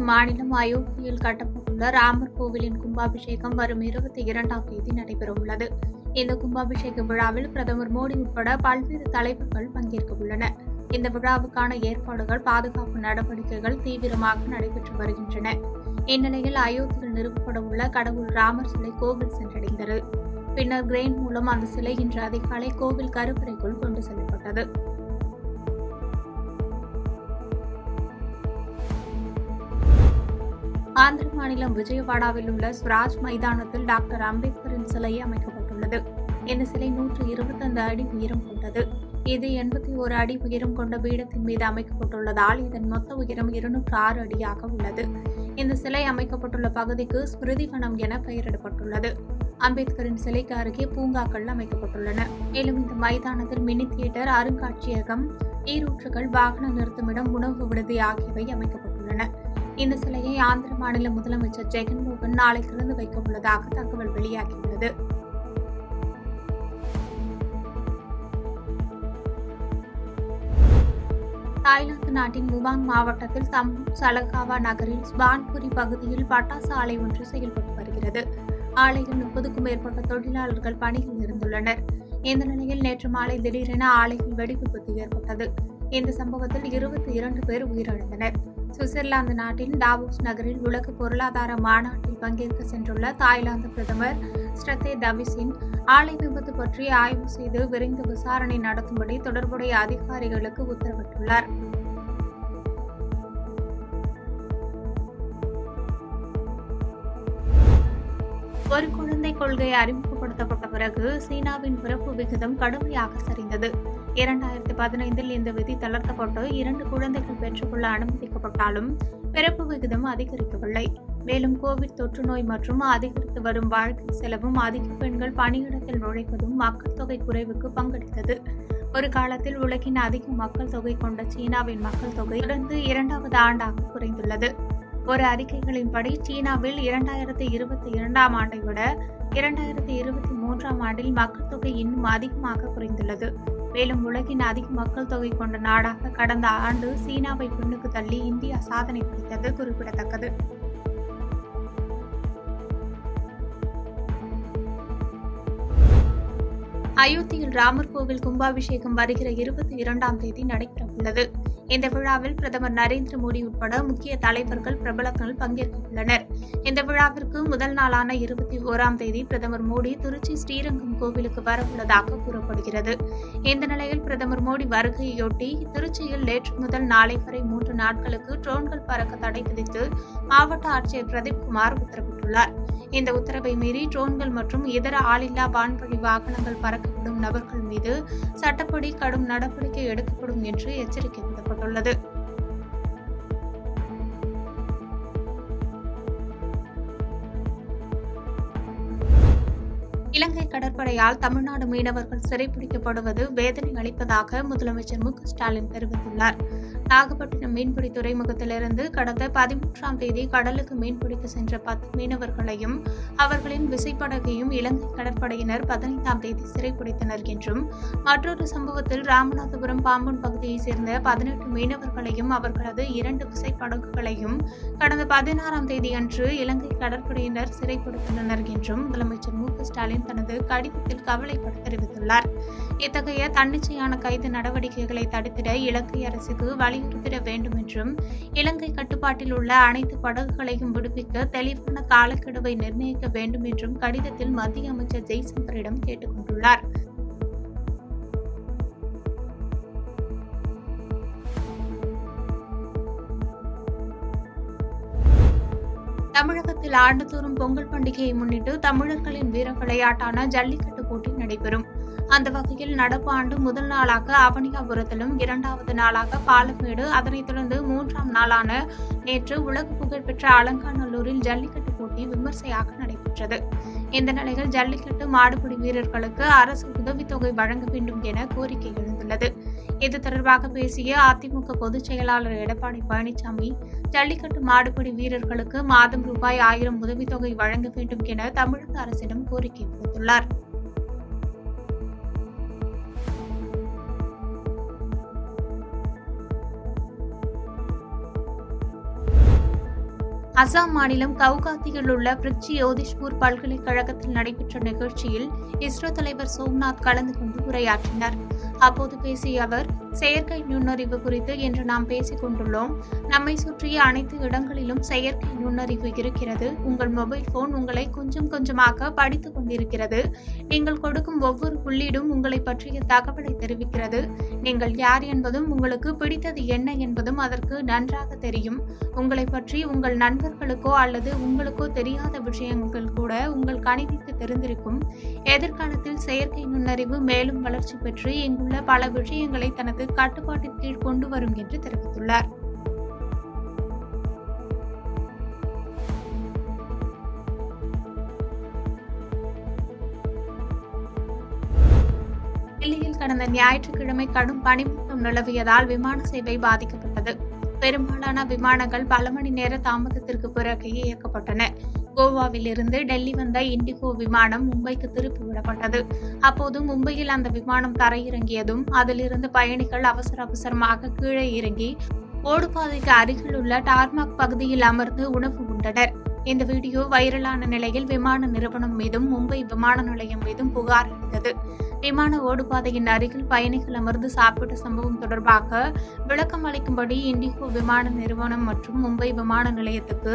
மாநிலம் அயோத்தியில் கட்டப்பட்டுள்ள ராமர் கோவிலின் கும்பாபிஷேகம் வரும் 22ஆம் தேதி நடைபெறவுள்ளது. இந்த கும்பாபிஷேக விழாவில் பிரதமர் மோடி உட்பட பல்வேறு தலைவர்கள் பங்கேற்க உள்ளனர். இந்த விழாவுக்கான ஏற்பாடுகள், பாதுகாப்பு நடவடிக்கைகள் தீவிரமாக நடைபெற்று வருகின்றன. இந்நிலையில் அயோத்தியில் நிறுவப்பட உள்ள கடவுள் ராமர் சிலை கோவில் சென்றடைந்தது. பின்னர் கிரெயின் மூலம் அந்த சிலை இன்று அதிகாலை கோவில் கருவறைக்குள் கொண்டு செல்லப்பட்டது. ஆந்திர மாநிலம் விஜயவாடாவில் உள்ள ஸ்வராஜ் மைதானத்தில் டாக்டர் அம்பேத்கரின் சிலை அமைக்கப்பட்டுள்ளது. இந்த சிலை 125 அடி உயரம் கொண்டது. இது 81 அடி உயரம் கொண்ட பீடத்தின் மீது அமைக்கப்பட்டுள்ளதால் இதன் மொத்த உயரம் 206 அடியாக உள்ளது. இந்த சிலை அமைக்கப்பட்டுள்ள பகுதிக்கு ஸ்மிருதி வனம் என பெயரிடப்பட்டுள்ளது. அம்பேத்கரின் சிலைக்கு அருகே பூங்காக்கள் அமைக்கப்பட்டுள்ளன. மேலும் இந்த மைதானத்தில் மினி தியேட்டர், அருங்காட்சியகம், நீரூற்றுகள், வாகன நிறுத்துமிடம், உணவு விடுதி ஆகியவை அமைக்கப்பட்டுள்ளன. இந்த சிலையை ஆந்திர மாநில முதலமைச்சர் ஜெகன்மோகன் நாளை திறந்து வைக்க உள்ளதாக தகவல் வெளியாகியுள்ளது. தாய்லாந்து நாட்டின் முவாங் மாவட்டத்தில் தம்பூர் சலகாவா நகரில் ஸ்பான்புரி பகுதியில் பட்டாசு ஆலை ஒன்று செயல்பட்டு வருகிறது. ஆலையில் 30க்கும் மேற்பட்ட தொழிலாளர்கள் பணியில் இருந்துள்ளனர். இந்த நிலையில் நேற்று மாலை திடீரென ஆலையில் வெடி விபத்து ஏற்பட்டது. இந்த சம்பவத்தில் 22 பேர் உயிரிழந்தனர். சுவிட்சர்லாந்து நாட்டின் டாவோஸ் நகரில் உலக பொருளாதார மாநாட்டில் பங்கேற்க சென்றுள்ள தாய்லாந்து பிரதமர் ஸ்ரத்தே தவிசின் ஆலை விபத்து பற்றி ஆய்வு செய்து விரைந்து விசாரணை நடத்தும்படி தொடர்புடைய அதிகாரிகளுக்கு உத்தரவிட்டுள்ளார். ஒரு குழந்தை கொள்கை அறிமுகப்படுத்தப்பட்ட பிறகு சீனாவின் பிறப்பு விகிதம் கடுமையாக சரிந்தது. 2015 இந்த விதி தளர்த்தப்பட்டு 2 குழந்தைகள் பெற்றுக்கொள்ள அனுமதிக்கப்பட்டாலும் பிறப்பு விகிதம் அதிகரிக்கவில்லை. மேலும் கோவிட் தொற்று நோய் மற்றும் அதிகரித்து வரும் வாழ்க்கை செலவும், அதிக பெண்கள் பணியிடத்தில் நுழைவதும் மக்கள் தொகை குறைவுக்கு பங்களித்தது. ஒரு காலத்தில் உலகின் அதிக மக்கள் தொகை கொண்ட சீனாவின் மக்கள் தொகை தொடர்ந்து 2வது ஆண்டாக குறைந்துள்ளது. ஒரு அறிக்கைகளின்படி சீனாவில் 2022ஆம் ஆண்டை விட 2023ஆம் ஆண்டில் மக்கள் தொகை இன்னும் அதிகமாக குறைந்துள்ளது. மேலும் உலகின் அதிக மக்கள் தொகை கொண்ட நாடாக கடந்த ஆண்டு சீனாவை பின்னுக்கு தள்ளி இந்தியா சாதனை படைத்தது குறிப்பிடத்தக்கது. அயோத்தியில் ராமர் கோவில் கும்பாபிஷேகம் வருகிற 22ஆம் தேதி நடைபெறவுள்ளது. இந்த விழாவில் பிரதமர் நரேந்திர மோடி உட்பட முக்கிய தலைவர்கள், பிரபலங்கள் பங்கேற்க உள்ளனர். இந்த விழாவிற்கு முதல் நாளான 21ஆம் தேதி பிரதமர் மோடி திருச்சி ஸ்ரீரங்கம் கோவிலுக்கு வரவுள்ளதாக கூறப்படுகிறது. இந்த நிலையில் பிரதமர் மோடி வருகையொட்டி திருச்சியில் நேற்று முதல் நாளை வரை 3 நாட்களுக்கு ட்ரோன்கள் பறக்க தடை விதித்து மாவட்ட ஆட்சியர் பிரதீப்குமார் உத்தரவிட்டுள்ளார். இந்த உத்தரவை மீறி ட்ரோன்கள் மற்றும் இதர ஆளில்லா வான்வழி வாகனங்கள் பறக்கப்படும் நபர்கள் மீது சட்டப்படி கடும் நடவடிக்கை எடுக்கப்படும் என்று எச்சரிக்கை விடப்பட்டுள்ளது. இலங்கை கடற்படையால் தமிழ்நாடு மீனவர்கள் சிறைப்பிடிக்கப்படுவது வேதனை அளிப்பதாக முதலமைச்சர் மு.க.ஸ்டாலின் தெரிவித்துள்ளார். நாகப்பட்டினம் மீன்பிடி துறைமுகத்திலிருந்து கடந்த 13ஆம் தேதி கடலுக்கு மீன்பிடிக்க சென்ற 10 மீனவர்களையும் அவர்களின் விசைப்படகையும் இலங்கை கடற்படையினர் 15ஆம் தேதி சிறைப்பிடித்தனர் என்றும், மற்றொரு சம்பவத்தில் ராமநாதபுரம் பாம்பன் பகுதியைச் சேர்ந்த 18 மீனவர்களையும் அவர்களது 2 விசைப்படகுகளையும் கடந்த 16ஆம் தேதி அன்று இலங்கை கடற்படையினர் சிறைப்பிடித்துள்ளனர் என்றும் முதலமைச்சர் மு.க.ஸ்டாலின் தனது கடிதத்தில் கவலைப்பட தெரிவித்துள்ளார். இத்தகைய தன்னிச்சையான கைது நடவடிக்கைகளை தடுத்திட இலங்கை அரசுக்கு வலியுறுத்திட வேண்டும் என்றும், இலங்கை கட்டுப்பாட்டில் உள்ள அனைத்து படகுகளையும் விடுவிக்க தெளிவான காலக்கெடுவை நிர்ணயிக்க வேண்டும் என்றும் கடிதத்தில் மத்திய அமைச்சர் ஜெய்சங்கரிடம் கேட்டுக் கொண்டுள்ளார். தமிழகத்தில் ஆண்டுதோறும் பொங்கல் பண்டிகையை முன்னிட்டு தமிழர்களின் வீர விளையாட்டான ஜல்லிக்கட்டு போட்டி நடைபெறும். அந்த வகையில் நடப்பு ஆண்டு முதல் நாளாக அவனியாபுரத்திலும், 2வது நாளாக பாலமேடு, அதனைத் தொடர்ந்து 3ஆம் நாளான நேற்று உலக புகழ்பெற்ற அலங்காநல்லூரில் ஜல்லிக்கட்டு போட்டி விமர்சையாக நடைபெற்றது. இந்த நிலையில் ஜல்லிக்கட்டு மாடுபிடி வீரர்களுக்கு அரசு உதவித்தொகை வழங்க வேண்டும் என கோரிக்கை எழுந்துள்ளது. இது தொடர்பாக பேசிய அதிமுக பொதுச் செயலாளர் எடப்பாடி பழனிசாமி, ஜல்லிக்கட்டு மாடுபிடி வீரர்களுக்கு மாதம் ரூபாய் 1000 உதவித்தொகை வழங்க வேண்டும் என தமிழக அரசிடம் கோரிக்கை விடுத்துள்ளார். அசாம் மாநிலம் கவுகாத்தியில் உள்ள பிரிக்ஜி யோதிஷ்பூர் பல்கலைக்கழகத்தில் நடைபெற்ற நிகழ்ச்சியில் இஸ்ரோ தலைவர் சோம்நாத் கலந்து கொண்டு உரையாற்றினார். அப்போது பேசிய அவர், செயற்கை நுண்ணறிவு குறித்து இன்று நாம் பேசிக் கொண்டுள்ளோம். நம்மை சுற்றிய அனைத்து இடங்களிலும் செயற்கை நுண்ணறிவு இருக்கிறது. உங்கள் மொபைல் போன் உங்களை கொஞ்சம் கொஞ்சமாக படித்துக் கொண்டிருக்கிறது. நீங்கள் கொடுக்கும் ஒவ்வொரு உள்ளீடும் உங்களை பற்றிய தகவலை தெரிவிக்கிறது. நீங்கள் யார் என்பதும் உங்களுக்கு பிடித்தது என்ன என்பதும் அதற்கு நன்றாக தெரியும். உங்களை பற்றி உங்கள் நண்பர்களுக்கோ அல்லது உங்களுக்கோ தெரியாத விஷயங்கள் கூட உங்கள் கணினிக்கு தெரிந்திருக்கும். எதிர்காலத்தில் செயற்கை நுண்ணறிவு மேலும் வளர்ச்சி பெற்று இங்குள்ள பல விஷயங்களை தனது கட்டுப்பாட்டின் கீழ் கொண்டு வரும் என்று தெரிவித்துள்ளார். டெல்லியில் கடந்த ஞாயிற்றுக்கிழமை கடும் பனிமூட்டம் நிலவியதால் விமான சேவை பாதிக்கப்பட்டது. பெரும்பாலான விமானங்கள் பல மணி நேர தாமதத்திற்கு பிறகு இயக்கப்பட்டன. கோவாவில் இருந்து டெல்லி வந்த இண்டிகோ விமானம் மும்பைக்கு திருப்பி விடப்பட்டது. அப்போது மும்பையில் அந்த விமானம் தரையிறங்கியதும் அதிலிருந்து பயணிகள் அவசரமாக கீழே இறங்கி ஓடுபாதைக்கு அருகில் உள்ள டார்மாக் பகுதியில் அமர்ந்து உணவு உண்டனர். இந்த வீடியோ வைரலான நிலையில் விமான நிறுவனம் மீதும் மும்பை விமான நிலையம் மீதும் புகார் எழுந்தது. விமான ஓடுபாதையின் அருகில் பயணிகள் அமர்ந்து சாப்பிட்ட சம்பவம் தொடர்பாக விளக்கம் அளிக்கும்படி இண்டிகோ விமான நிறுவனம் மற்றும் மும்பை விமான நிலையத்துக்கு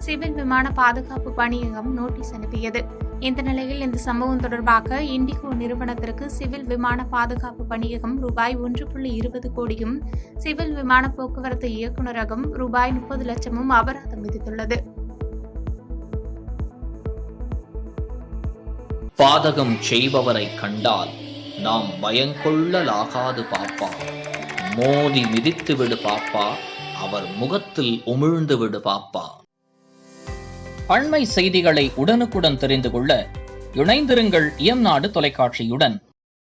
சிவில் விமான பாதுகாப்பு பணியகம் நோட்டீஸ் அனுப்பியது. இந்த நிலையில் இந்த சம்பவம் தொடர்பாக இண்டிகோ நிறுவனத்திற்கு சிவில் விமான பாதுகாப்பு பணியகம் ரூபாய் 1.20 கோடியும் சிவில் விமான போக்குவரத்து இயக்குநரகம் ரூபாய் 30 லட்சமும் அபராதம் விதித்துள்ளது. பாதகம் செய்பவரை கண்டால் நாம் பயங்கொள்ளலாகாது பாப்பா. மோதி மிதித்து விடு பாப்பா, அவர் முகத்தில் உமிழ்ந்து விடு பாப்பா. அண்மை செய்திகளை உடனுக்குடன் தெரிந்து கொள்ள இணைந்திருங்கள் இயம்நாடு தொலைக்காட்சியுடன்.